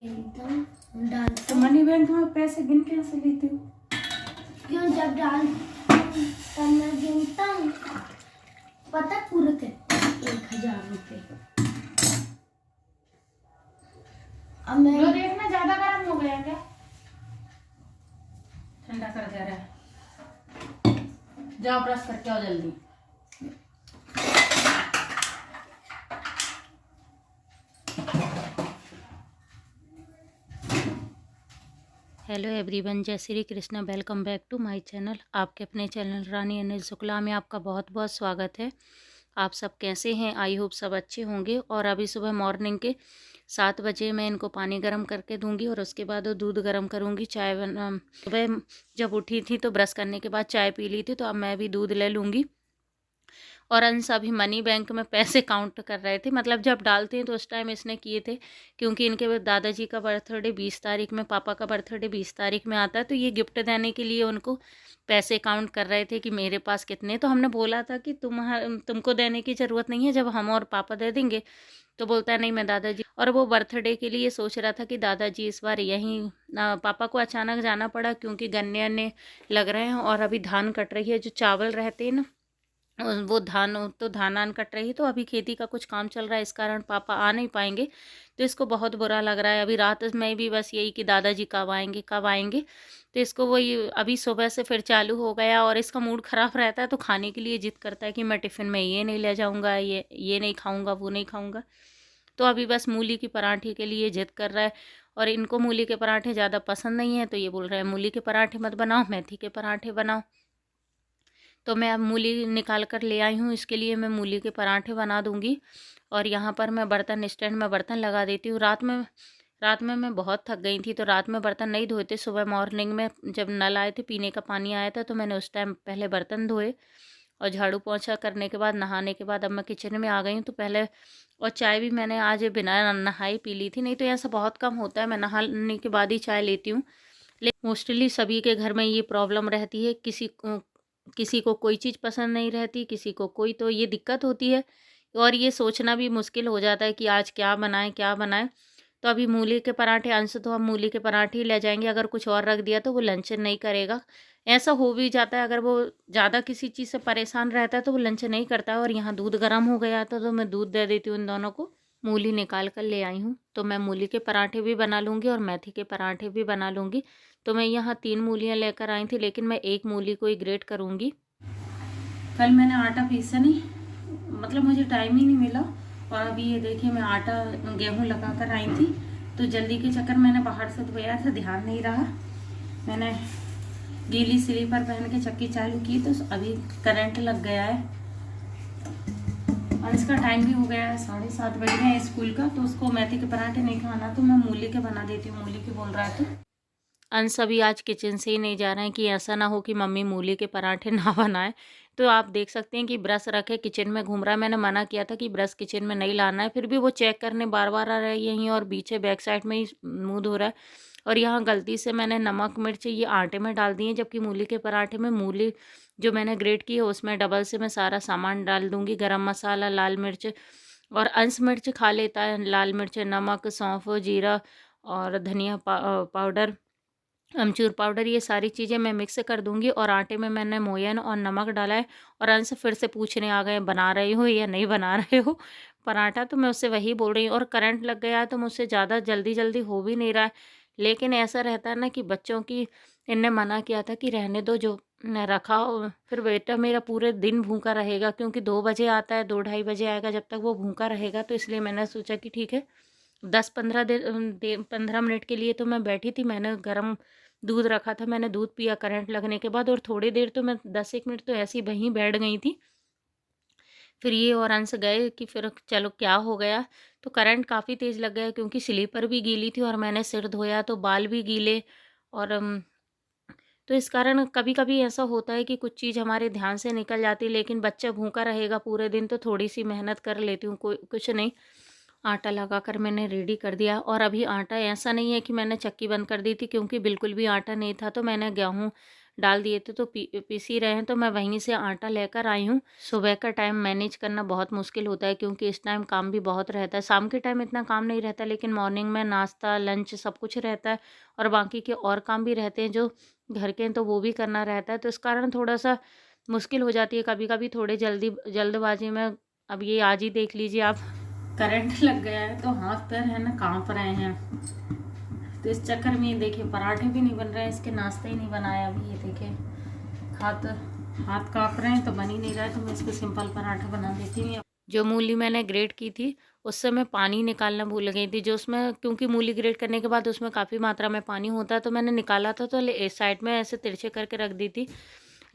एकदम डाल तो मनी बैंक में पैसे गिन कैसे लेते हो? क्यों जब डाल तब मैं गिनता हूँ। पता पूरे थे 1000 रुपये। अब मैं लो देखना ज्यादा गर्म हो गया क्या? ठंडा कर दे रहा है। जाओ ब्रश करके आओ जल्दी। हेलो एवरीवन, जय Shri Krishna. Welcome back to my channel. आपके अपने चैनल रानी अनिल शुक्ला में आपका बहुत बहुत स्वागत है। आप सब कैसे हैं? आई होप सब अच्छे होंगे। और अभी सुबह मॉर्निंग के 7 बजे मैं इनको पानी गर्म करके दूंगी और उसके बाद दूध गर्म करूंगी। सुबह जब उठी थी तो ब्रश करने के बाद चाय पी ली थी, तो अब मैं भी दूध ले लूँगी। और अंश अभी मनी बैंक में पैसे काउंट कर रहे थे, मतलब जब डालते हैं तो उस टाइम इसने किए थे, क्योंकि इनके दादाजी का बर्थडे 20 तारीख में, पापा का बर्थडे 20 तारीख में आता है, तो ये गिफ्ट देने के लिए उनको पैसे काउंट कर रहे थे कि मेरे पास कितने। तो हमने बोला था कि तुमको देने की ज़रूरत नहीं है, जब हम और पापा दे देंगे। तो बोलता है नहीं, मैं दादाजी। और वो बर्थडे के लिए सोच रहा था कि दादाजी इस बार यहीं, पापा को अचानक जाना पड़ा क्योंकि गन्ने लग रहे हैं और अभी धान कट रही है। जो चावल रहते हैं ना, वो धान कट रही है, तो अभी खेती का कुछ काम चल रहा है, इस कारण पापा आ नहीं पाएंगे। तो इसको बहुत बुरा लग रहा है। अभी रात में भी बस यही कि दादाजी कब आएंगे कब आएंगे। तो इसको वही अभी सुबह से फिर चालू हो गया और इसका मूड ख़राब रहता है, तो खाने के लिए जिद करता है कि मैं टिफ़िन में ये नहीं ले जाऊँगा, ये नहीं खाऊँगा, वो नहीं खाऊँगा। तो अभी बस मूली की पराठे के लिए जिद कर रहा है। और इनको मूली के पराठे ज़्यादा पसंद नहीं है, तो ये बोल रहे हैं मूली के पराठे मत बनाओ, मेथी के पराठे बनाओ। तो मैं अब मूली निकाल कर ले आई हूँ, इसके लिए मैं मूली के पराठे बना दूँगी। और यहाँ पर मैं बर्तन स्टैंड में बर्तन लगा देती हूँ। रात में मैं बहुत थक गई थी, तो रात में बर्तन नहीं धोए थे। सुबह मॉर्निंग में जब नल आए थे, पीने का पानी आया था, तो मैंने उस टाइम पहले बर्तन धोए और झाड़ू पोंछा करने के बाद, नहाने के बाद अब मैं किचन में आ गई हूँ। तो पहले और चाय भी मैंने आज बिना नहाई पी ली थी, नहीं तो ऐसा बहुत कम होता है, मैं नहाने के बाद ही चाय लेती हूँ। लेकिन मोस्टली सभी के घर में ये प्रॉब्लम रहती है, किसी को कोई चीज़ पसंद नहीं रहती, किसी को कोई, तो ये दिक्कत होती है। और ये सोचना भी मुश्किल हो जाता है कि आज क्या बनाएं क्या बनाएं। तो अभी मूली के पराठे, अंश तो हम मूली के पराठे ही ले जाएंगे, अगर कुछ और रख दिया तो वो लंच नहीं करेगा। ऐसा हो भी जाता है, अगर वो ज़्यादा किसी चीज़ से परेशान रहता है तो वो लंच नहीं करता है। और यहाँ दूध गर्म हो गया था, तो मैं दूध दे देती हूँ इन दोनों को। मूली निकाल कर ले आई हूँ, तो मैं मूली के पराठे भी बना लूँगी और मेथी के पराठे भी बना लूँगी। तो मैं यहाँ 3 मूलियाँ लेकर आई थी, लेकिन मैं एक मूली को ही ग्रेट करूँगी। कल मैंने आटा पीसा नहीं, मतलब मुझे टाइम ही नहीं मिला। और अभी ये देखिए, मैं आटा गेहूँ लगा कर आई थी, तो जल्दी के चक्कर मैंने बाहर से धोया था, ध्यान नहीं रहा। मैंने गीली स्लीपर पहन के चक्की चालू की, तो अभी करंट लग गया है। और इसका टाइम भी हो गया है, 7:30 बज गए हैं स्कूल का। तो उसको मेथी के पराठे नहीं खाना, तो मैं मूली के बना देती हूँ, मूली के बोल रहा है। तो अंश अभी आज किचन से ही नहीं जा रहे हैं कि ऐसा ना हो कि मम्मी मूली के पराठे ना बनाए। तो आप देख सकते हैं कि ब्रश रखे किचन में घूम रहा है। मैंने मना किया था कि ब्रश किचन में नहीं लाना है, फिर भी वो चेक करने बार बार आ रहा है यहीं, और पीछे बैक साइड में ही मुँह धो रहा है। और यहाँ गलती से मैंने नमक मिर्च ये आटे में डाल दिए, जबकि मूली के पराठे में मूली जो मैंने ग्रेट की है उसमें डबल से मैं सारा सामान डाल दूँगी, गरम मसाला, लाल मिर्च। और अंश मिर्च खा लेता है, लाल मिर्च, नमक, सौंफ, जीरा और धनिया पाउडर, अमचूर पाउडर, ये सारी चीज़ें मैं मिक्स कर दूंगी। और आटे में मैंने मोयन और नमक डाला है। और अंश फिर से पूछने आ गए, बना रहे हो या नहीं बना रहे हो पराठा। तो मैं उससे वही बोल रही हूँ। और करंट लग गया है, तो मुझसे ज़्यादा जल्दी जल्दी हो भी नहीं रहा है। लेकिन ऐसा रहता है ना कि बच्चों की, इनने मना किया था कि रहने दो, जो न रखा हो, फिर बेटा मेरा पूरे दिन भूखा रहेगा, क्योंकि 2 बजे आता है, 2-2:30 बजे आएगा, जब तक वो भूखा रहेगा। तो इसलिए मैंने सोचा कि ठीक है, 10-15 मिनट के लिए तो मैं बैठी थी। मैंने गर्म दूध रखा था, मैंने दूध पिया करंट लगने के बाद, और थोड़ी देर तो मैं 10-1 मिनट तो ऐसे ही वहीं बैठ गई थी। फिर ये और अंश गए कि फिर चलो क्या हो गया। तो करंट काफ़ी तेज़ लग गया, क्योंकि स्लीपर भी गीली थी और मैंने सिर धोया तो बाल भी गीले। और तो इस कारण कभी कभी ऐसा होता है कि कुछ चीज़ हमारे ध्यान से निकल जाती है। लेकिन बच्चा भूखा रहेगा पूरे दिन, तो थोड़ी सी मेहनत कर लेती हूँ, कोई कुछ नहीं। आटा लगाकर मैंने रेडी कर दिया। और अभी आटा ऐसा नहीं है कि मैंने चक्की बंद कर दी थी, क्योंकि बिल्कुल भी आटा नहीं था, तो मैंने गेहूँ डाल दिए थे तो पीस ही रहे हैं। तो मैं वहीं से आटा लेकर आई हूँ। सुबह का टाइम मैनेज करना बहुत मुश्किल होता है क्योंकि इस टाइम काम भी बहुत रहता है। शाम के टाइम इतना काम नहीं रहता, लेकिन मॉर्निंग में नाश्ता लंच सब कुछ रहता है और बाकी के और काम भी रहते हैं जो घर के हैं, तो वो भी करना रहता है। तो इस कारण थोड़ा सा मुश्किल हो जाती है कभी कभी, थोड़े जल्दबाजी में। अब ये आज ही देख लीजिए आप, करंट लग गया है तो हाथ पैर है ना कांप रहे हैं। तो इस चक्कर में ये देखिए पराठे भी नहीं बन रहे हैं, इसके नाश्ता ही नहीं बनाया अभी। ये देखिए हाथ कांप रहे हैं तो बन ही नहीं रहा है। तो मैं इसको सिंपल पराठा बना देती हूँ। जो मूली मैंने ग्रेट की थी उससे मैं पानी निकालना भूल गई थी, जो उसमें, क्योंकि मूली ग्रेट करने के बाद उसमें काफ़ी मात्रा में पानी होता है, तो मैंने निकाला था तो साइड में ऐसे तिरछे करके रख दी थी,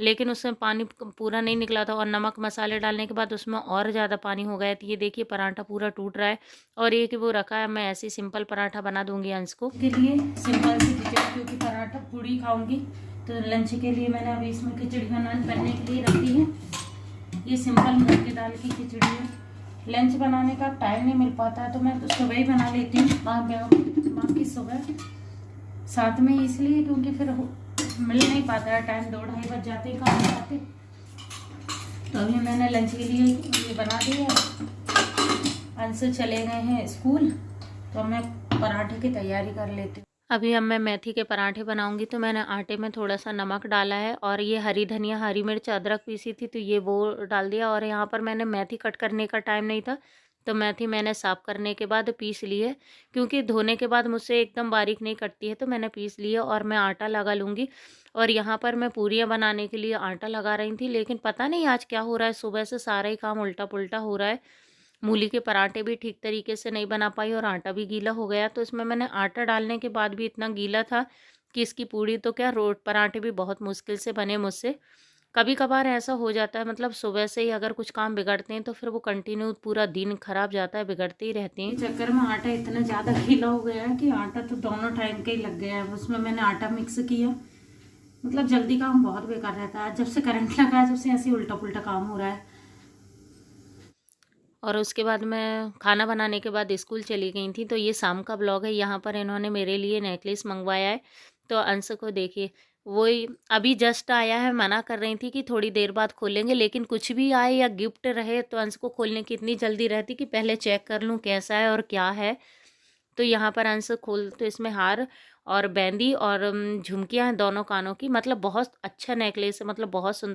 लेकिन उसमें पानी पूरा नहीं निकला था। और नमक मसाले डालने के बाद उसमें और ज़्यादा पानी हो गया। तो ये देखिए पराठा पूरा टूट रहा है और ये कि वो रखा है। मैं ऐसे सिंपल पराठा बना दूंगी अंश को के लिए, सिंपल सी खिचड़ी, क्योंकि पराठा पूरी खाऊंगी। तो लंच के लिए मैंने अभी इसमें खिचड़ी बनने के लिए रखी है। ये सिंपल मूंग की दाल की खिचड़ी है। लंच बनाने का टाइम नहीं मिल पाता है तो मैं तो सुबह ही बना लेती हूँ, बाकी सुबह साथ में, इसलिए क्योंकि फिर मिल नहीं पाता है टाइम, 2-2:30 बज जाते हैं काम आते। तो अभी मैंने लंच के लिए ये बना दिया है। अंश चले गए हैं स्कूल, तो मैं पराठे की तैयारी कर लेती हूँ। अभी अब मैं मेथी के पराठे बनाऊंगी। तो मैंने आटे में थोड़ा सा नमक डाला है और ये हरी धनिया, हरी मिर्च, अदरक पीसी थी तो ये वो डाल दिया। और यहाँ पर मैंने मेथी कट करने का टाइम नहीं था तो मेथी मैंने साफ़ करने के बाद पीस ली है, क्योंकि धोने के बाद मुझसे एकदम बारीक नहीं कटती है। तो मैंने पीस लिया और मैं आटा लगा लूँगी। और यहाँ पर मैं पूरियाँ बनाने के लिए आटा लगा रही थी, लेकिन पता नहीं आज क्या हो रहा है, सुबह से सारा ही काम उल्टा पुल्टा हो रहा है। मूली के पराठे भी ठीक तरीके से नहीं बना पाई और आटा भी गीला हो गया। तो इसमें मैंने आटा डालने के बाद भी इतना गीला था कि इसकी पूड़ी तो क्या, पराठे भी बहुत मुश्किल से बने मुझसे। कभी कभार ऐसा हो जाता है, मतलब सुबह से ही अगर कुछ काम बिगड़ते हैं तो फिर वो कंटिन्यू पूरा दिन खराब जाता है, बिगड़ते ही रहते हैं। चक्कर में आटा इतना ज़्यादा गीला हो गया है कि आटा तो दोनों टाइम का ही लग गया है। उसमें मैंने आटा मिक्स किया, मतलब जल्दी काम बहुत बेकार रहता है। जब से करंट लगा है, जब से ऐसे उल्टा पुल्टा काम हो रहा है। और उसके बाद मैं खाना बनाने के बाद स्कूल चली गई थी। तो ये शाम का ब्लॉग है। यहाँ पर इन्होंने मेरे लिए नेकलेस मंगवाया है। तो अंश को देखिए, वही अभी जस्ट आया है। मना कर रही थी कि थोड़ी देर बाद खोलेंगे, लेकिन कुछ भी आए या गिफ्ट रहे तो अंश को खोलने की इतनी जल्दी रहती कि पहले चेक कर लूँ कैसा है और क्या है। तो यहाँ पर अंश खोल, तो इसमें हार और बैंदी और झुमकियाँ हैं दोनों कानों की। मतलब बहुत अच्छा नेकलेस है, मतलब बहुत सुंदर।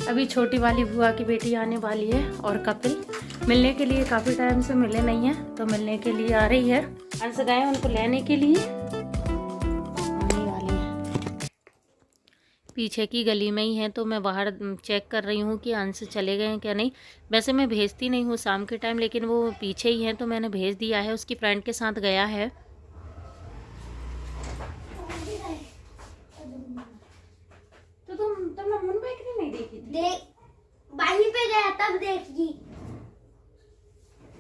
अभी छोटी वाली बुआ की बेटी आने वाली है और कपिल मिलने के लिए काफ़ी टाइम से मिले नहीं है, तो मिलने के लिए आ रही है। अंश गए उनको लेने के लिए, आने वाली है। पीछे की गली में ही है, तो मैं बाहर चेक कर रही हूँ कि अंश चले गए हैं क्या नहीं। वैसे मैं भेजती नहीं हूँ शाम के टाइम, लेकिन वो पीछे ही हैं तो मैंने भेज दिया है। उसकी फ्रेंड के साथ गया है। तो तुम मुन बैग नहीं देखी थी? वहीं पे गया तब देखी।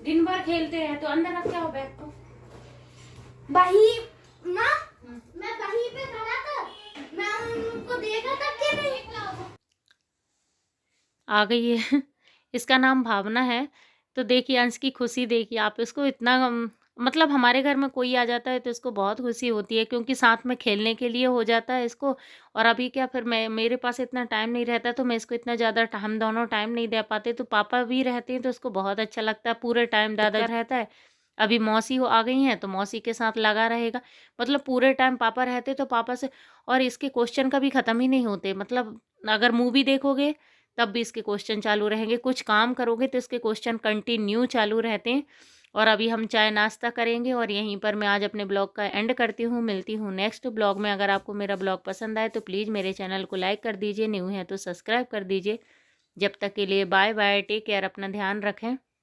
दिन भर खेलते हैं तो अंदर रख जाओ बैग को। वहीं ना, मैं वहीं पे खड़ा था, मैं उनको देखा तब कि नहीं। आ गई है। इसका नाम भावना है। तो देखिए अंश की खुशी देखिए आप, इसको इतना मतलब हमारे घर में कोई आ जाता है तो इसको बहुत खुशी होती है, क्योंकि साथ में खेलने के लिए हो जाता है इसको। और अभी क्या, फिर मेरे पास इतना टाइम नहीं रहता, तो मैं इसको इतना ज़्यादा हम दोनों टाइम नहीं दे पाते। तो पापा भी रहते हैं तो इसको बहुत अच्छा लगता है, पूरे टाइम दादा रहता है। अभी मौसी आ गई हैं तो मौसी के साथ लगा रहेगा, मतलब पूरे टाइम पापा रहते तो पापा से। और इसके क्वेश्चन कभी ख़त्म ही नहीं होते, मतलब अगर मूवी देखोगे तब भी इसके क्वेश्चन चालू रहेंगे, कुछ काम करोगे तो इसके क्वेश्चन कंटिन्यू चालू रहते हैं। और अभी हम चाय नाश्ता करेंगे और यहीं पर मैं आज अपने ब्लॉग का एंड करती हूँ। मिलती हूँ नेक्स्ट ब्लॉग में। अगर आपको मेरा ब्लॉग पसंद आए तो प्लीज़ मेरे चैनल को लाइक कर दीजिए, न्यू है तो सब्सक्राइब कर दीजिए। जब तक के लिए बाय बाय, टेक केयर, अपना ध्यान रखें।